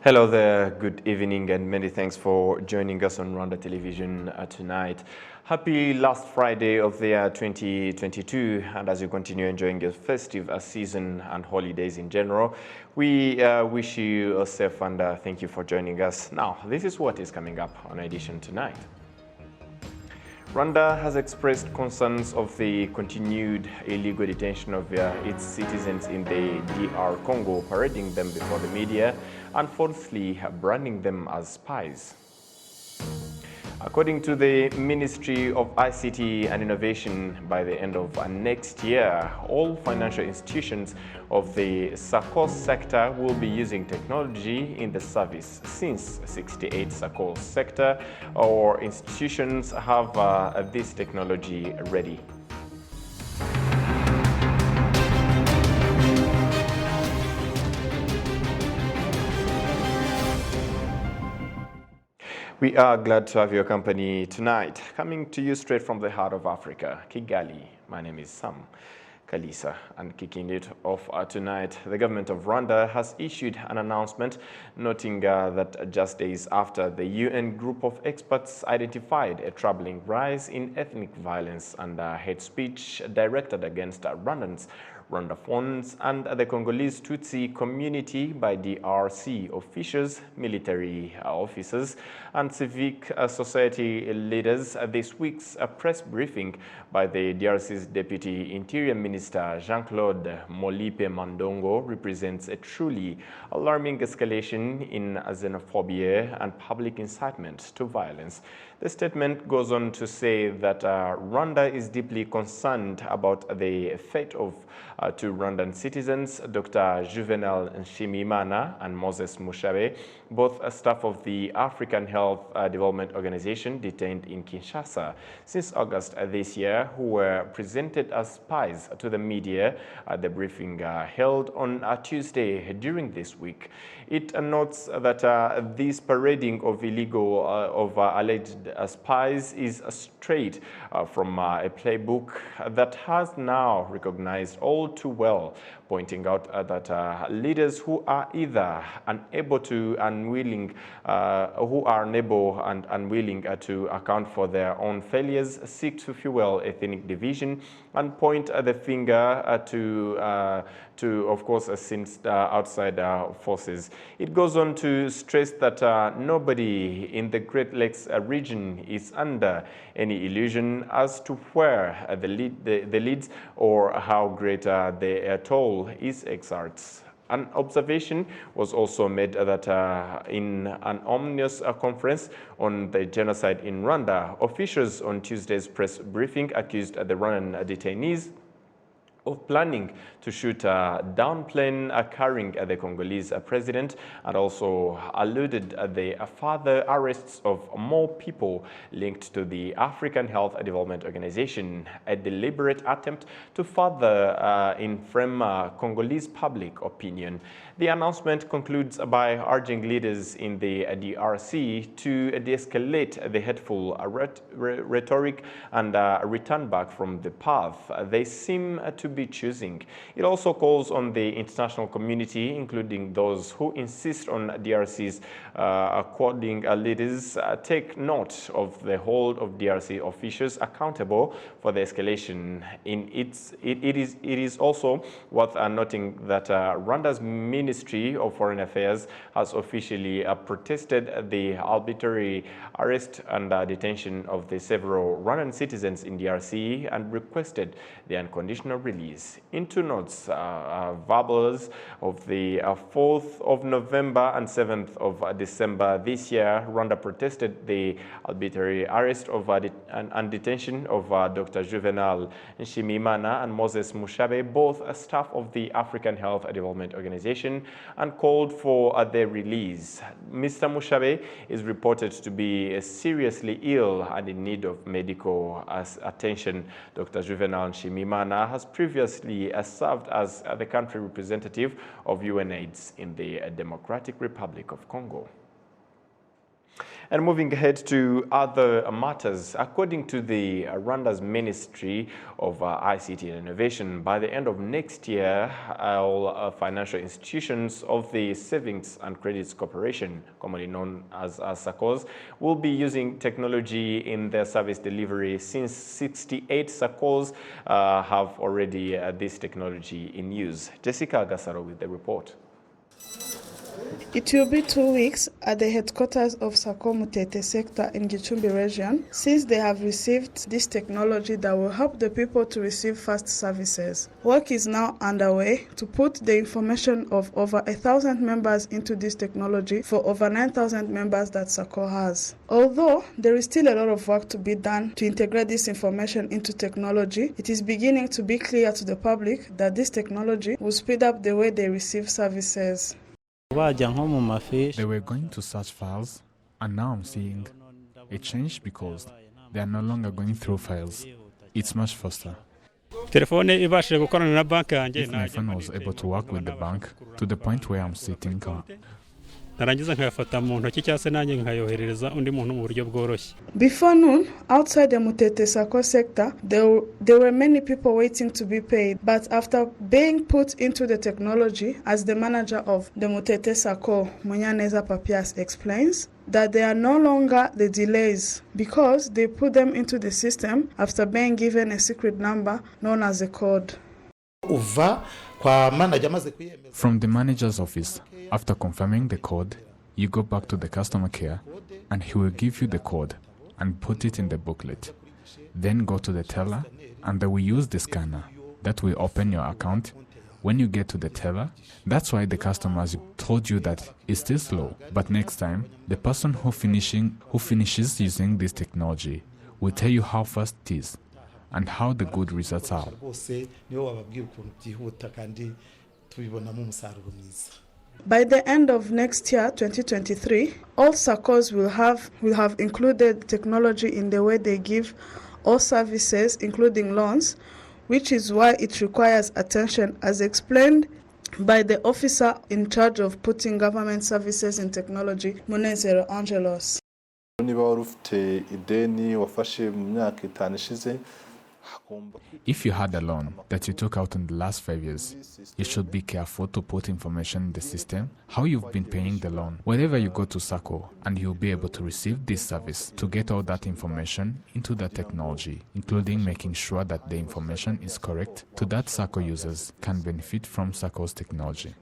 Hello there, good evening, and many thanks for joining us on Rwanda Television tonight. Happy last Friday of the year 2022, and as you continue enjoying your festive season and holidays in general, we wish you a safe and thank you for joining us. Now, this is what is coming up on edition tonight. Rwanda has expressed concerns of the continued illegal detention of its citizens in the DR Congo, parading them before the media and falsely branding them as spies. According to the Ministry of ICT and Innovation, by the end of next year, all financial institutions of the SACCOS sector will be using technology in the service, since 68 SACCOS sector or institutions have this technology ready. We are glad to have your company tonight. Coming to you straight from the heart of Africa, Kigali. My name is Sam Kalisa, and kicking it off tonight, the government of Rwanda has issued an announcement noting that just days after the UN group of experts identified a troubling rise in ethnic violence and hate speech directed against Rwandans, Rwandaphones and the Congolese Tutsi community by DRC officials, military officers and civic society leaders. This week's press briefing by the DRC's Deputy Interior Minister Jean-Claude Molipe Mandongo represents a truly alarming escalation in xenophobia and public incitement to violence. The statement goes on to say that Rwanda is deeply concerned about the fate of two Rwandan citizens, Dr. Juvenal Nshimiyimana and Moses Mushabe, both staff of the African Health Development Organization, detained in Kinshasa since August this year, who were presented as spies to the media at the briefing held on Tuesday during this week. It notes that this parading of alleged spies is straight from a playbook that has now recognized all too well, pointing out that leaders who are either unable to unwilling to account for their own failures seek to fuel ethnic division and point the finger to of course outside forces. It goes on to stress that nobody in the Great Lakes region is under any illusion as to where the leads or how great the toll is exerts. An observation was also made that in an ominous conference on the genocide in Rwanda, officials on Tuesday's press briefing accused the Rwandan detainees of planning to shoot down plane carrying the Congolese president, and also alluded the further arrests of more people linked to the African Health Development Organization, a deliberate attempt to further inflame Congolese public opinion. The announcement concludes by urging leaders in the DRC to de-escalate the hateful rhetoric and return back from the path they seem to be choosing. It also calls on the international community, including those who insist on DRC's according leaders, take note of the hold of DRC officials accountable for the escalation. It is also worth noting that Rwanda's Ministry of Foreign Affairs has officially protested the arbitrary arrest and detention of the several Rwandan citizens in DRC and requested the unconditional release. In two notes, verbals of the 4th of November and 7th of December this year, Rwanda protested the arbitrary arrest of and detention of Dr. Juvenal Nshimiyimana and Moses Mushabe, both staff of the African Health Development Organization, and called for their release. Mr. Mushabe is reported to be seriously ill and in need of medical attention. Dr. Juvenal Nshimiyimana has previously served as the country representative of UNAIDS in the Democratic Republic of Congo. And moving ahead to other matters, according to the Rwanda's Ministry of ICT and Innovation, by the end of next year, all financial institutions of the Savings and Credits Corporation, commonly known as SACCOs, will be using technology in their service delivery, since 68 SACCOs have already this technology in use. Jessica Agasaro with the report. It will be 2 weeks at the headquarters of Sako Mutete sector in Gicumbi region, since they have received this technology that will help the people to receive fast services. Work is now underway to put the information of over 1,000 members into this technology for over 9,000 members that Sako has. Although there is still a lot of work to be done to integrate this information into technology, it is beginning to be clear to the public that this technology will speed up the way they receive services. They were going to search files, and now I'm seeing a change because they are no longer going through files. It's much faster. If my phone was able to work with the bank to the point where I'm sitting, Before noon, outside the Mutete Sako sector, there were many people waiting to be paid. But after being put into the technology, as the manager of the Mutete Sako, Munyaneza Papias, explains, that there are no longer the delays because they put them into the system after being given a secret number known as a code. From the manager's office, after confirming the code, you go back to the customer care and he will give you the code and put it in the booklet. Then go to the teller and they will use the scanner that will open your account. When you get to the teller, that's why the customers told you that it's still slow. But next time, the person who finishes using this technology will tell you how fast it is and how the good results are. By the end of next year, 2023, all SACCOs will have included technology in the way they give all services, including loans, which is why it requires attention, as explained by the officer in charge of putting government services in technology, Munezero Angelos. If you had a loan that you took out in the last 5 years, you should be careful to put information in the system, how you've been paying the loan. Wherever you go to SACCO, and you'll be able to receive this service to get all that information into the technology, including making sure that the information is correct, so that SACCO users can benefit from SACCO's technology.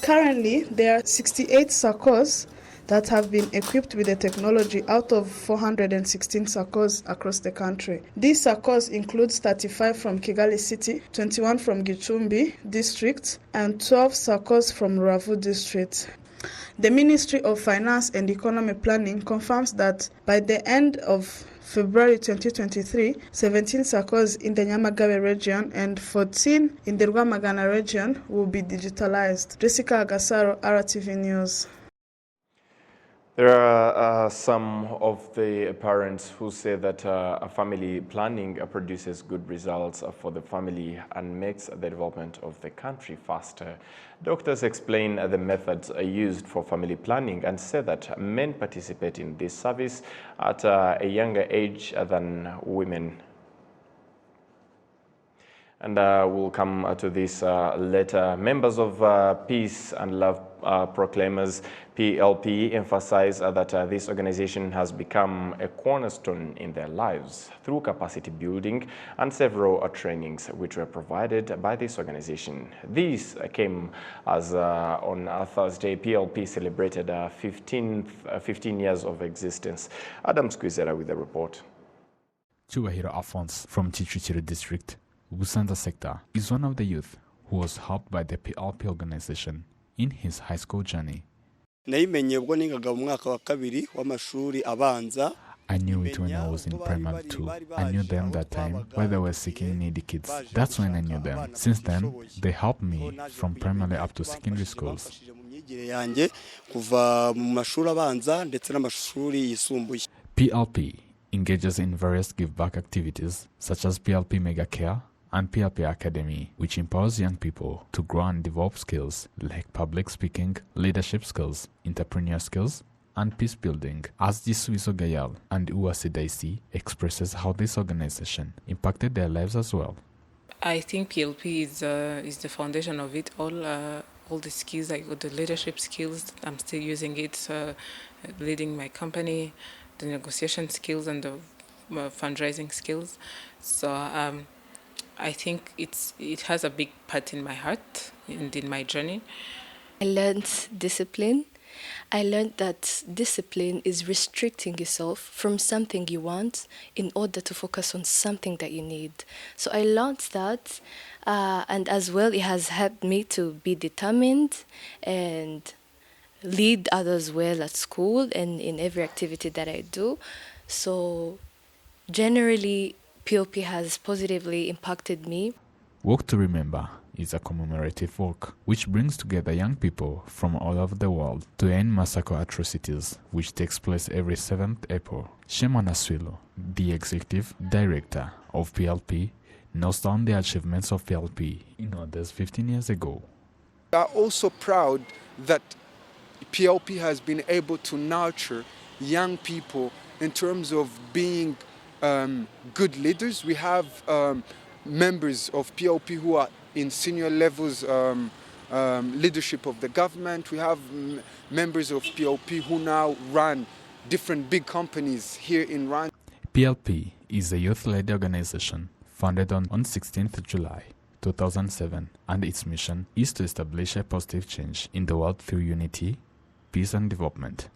Currently, there are 68 SACCOs that have been equipped with the technology out of 416 SACCOs across the country. These SACCOs include 35 from Kigali City, 21 from Gicumbi District, and 12 SACCOs from Ruavu District. The Ministry of Finance and Economy Planning confirms that by the end of February 2023, 17 SACCOs in the Nyamagabe region and 14 in the Rwamagana region will be digitalized. Jessica Agasaro, RwandaTV News. There are some of the parents who say that family planning produces good results for the family and makes the development of the country faster. Doctors explain the methods used for family planning and say that men participate in this service at a younger age than women. And we'll come to this later. Members of Peace and Love Proclaimers, PLP, emphasize that this organization has become a cornerstone in their lives through capacity building and several trainings which were provided by this organization. These came as on Thursday, PLP celebrated 15 years of existence. Adam Squizera with the report. Chuahiro Alphonse from Chichichiri District, Busanza sector, is one of the youth who was helped by the PLP organization in his high school journey. I knew it when I was in primary 2. I knew them that time while they were seeking needy kids. That's when I knew them. Since then, they helped me from primary up to secondary schools. PLP engages in various give-back activities such as PLP Mega Care and PLP Academy, which empowers young people to grow and develop skills like public speaking, leadership skills, entrepreneur skills, and peace building. As Jisuiso Gayal and Uwasi Daisy expresses how this organization impacted their lives as well. I think PLP is the foundation of it all the skills, like the leadership skills. I'm still using it, leading my company, the negotiation skills and the fundraising skills. So I think it has a big part in my heart and in my journey. I learned discipline. I learned that discipline is restricting yourself from something you want in order to focus on something that you need. So I learned that, and as well, it has helped me to be determined and lead others well at school and in every activity that I do. So generally, POP has positively impacted me. Walk to Remember is a commemorative walk which brings together young people from all over the world to end massacre atrocities, which takes place every 7th April. Shema Naswilo, the executive director of PLP, notes down the achievements of PLP in others 15 years ago. We are also proud that PLP has been able to nurture young people in terms of being good leaders. We have members of PLP who are in senior levels leadership of the government. We have members of PLP who now run different big companies here in Rwanda. PLP is a youth-led organization founded on 16th July 2007, and its mission is to establish a positive change in the world through unity, peace and development.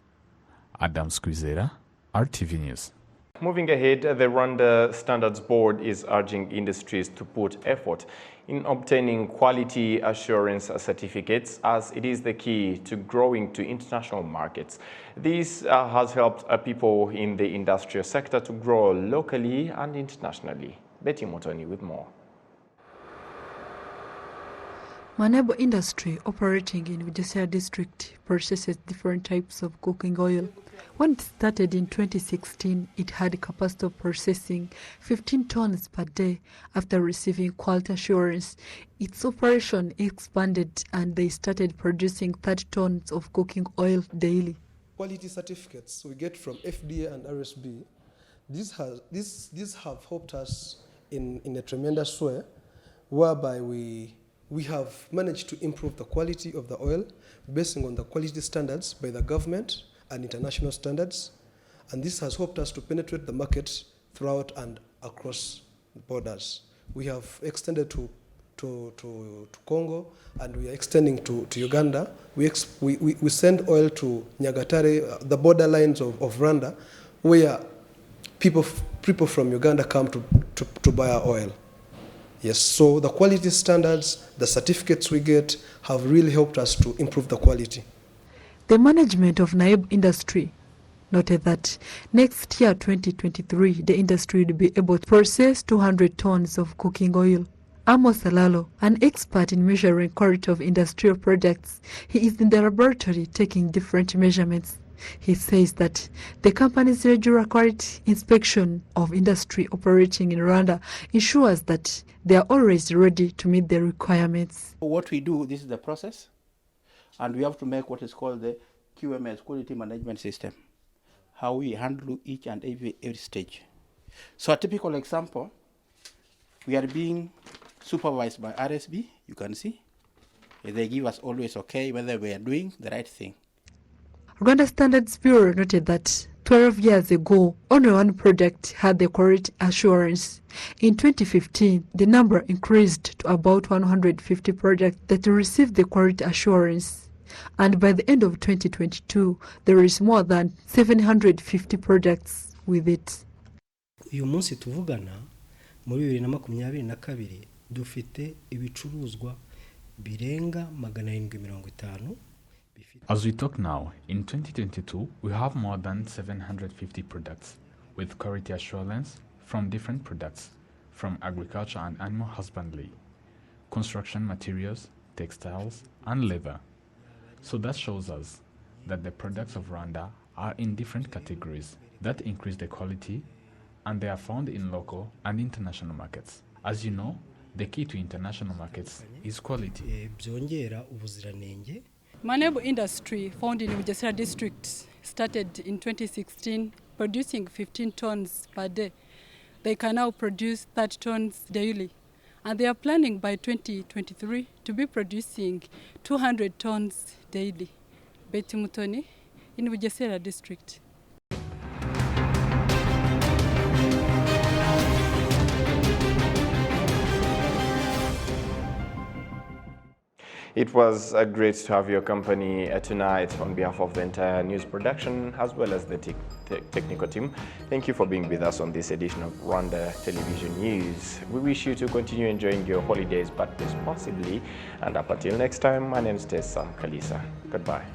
Adam Squizera, RTV News. Moving ahead, the Rwanda Standards Board is urging industries to put effort in obtaining quality assurance certificates, as it is the key to growing to international markets. This has helped people in the industrial sector to grow locally and internationally. Betty Motoni with more. Manebo industry operating in Bugesera district processes different types of cooking oil. When it started in 2016, it had a capacity of processing 15 tons per day. After receiving quality assurance, its operation expanded and they started producing 30 tons of cooking oil daily. Quality certificates we get from FDA and RSB, these have helped us in a tremendous way, whereby we have managed to improve the quality of the oil based on the quality standards by the government and international standards, and this has helped us to penetrate the market throughout and across borders. We have extended to Congo, and we are extending to Uganda. We send oil to Nyagatare, the borderlines of Rwanda, where people from Uganda come to buy our oil. Yes, so the quality standards, the certificates we get have really helped us to improve the quality. The management of Naib industry noted that next year, 2023, the industry will be able to process 200 tons of cooking oil. Amos Alalo, an expert in measuring quality of industrial products, he is in the laboratory taking different measurements. He says that the company's regular quality inspection of industry operating in Rwanda ensures that they are always ready to meet the requirements. What we do, this is the process, and we have to make what is called the QMS, Quality Management System, how we handle each and every stage. So a typical example, we are being supervised by RSB, you can see. They give us always okay whether we are doing the right thing. Rwanda Standards Bureau noted that 12 years ago, only one product had the quality assurance. In 2015, the number increased to about 150 products that received the quality assurance. And by the end of 2022, there is more than 750 products with it. Uyu munsi tuvugana muri 2022 dufite ibicuruzwa birenga 750. As we talk now, in 2022, we have more than 750 products with quality assurance from different products, from agriculture and animal husbandry, construction materials, textiles, and leather. So that shows us that the products of Rwanda are in different categories that increase the quality, and they are found in local and international markets. As you know, The key to international markets is quality. Manebo industry found in Bugesera district started in 2016 producing 15 tons per day. They can now produce 30 tons daily. And they are planning by 2023 to be producing 200 tons daily. Betty Mutoni in Bugesera district. It was great to have your company tonight on behalf of the entire news production as well as the technical team. Thank you for being with us on this edition of Rwanda Television News. We wish you to continue enjoying your holidays, but responsibly. And up until next time, my name is Sam Kalisa. Goodbye.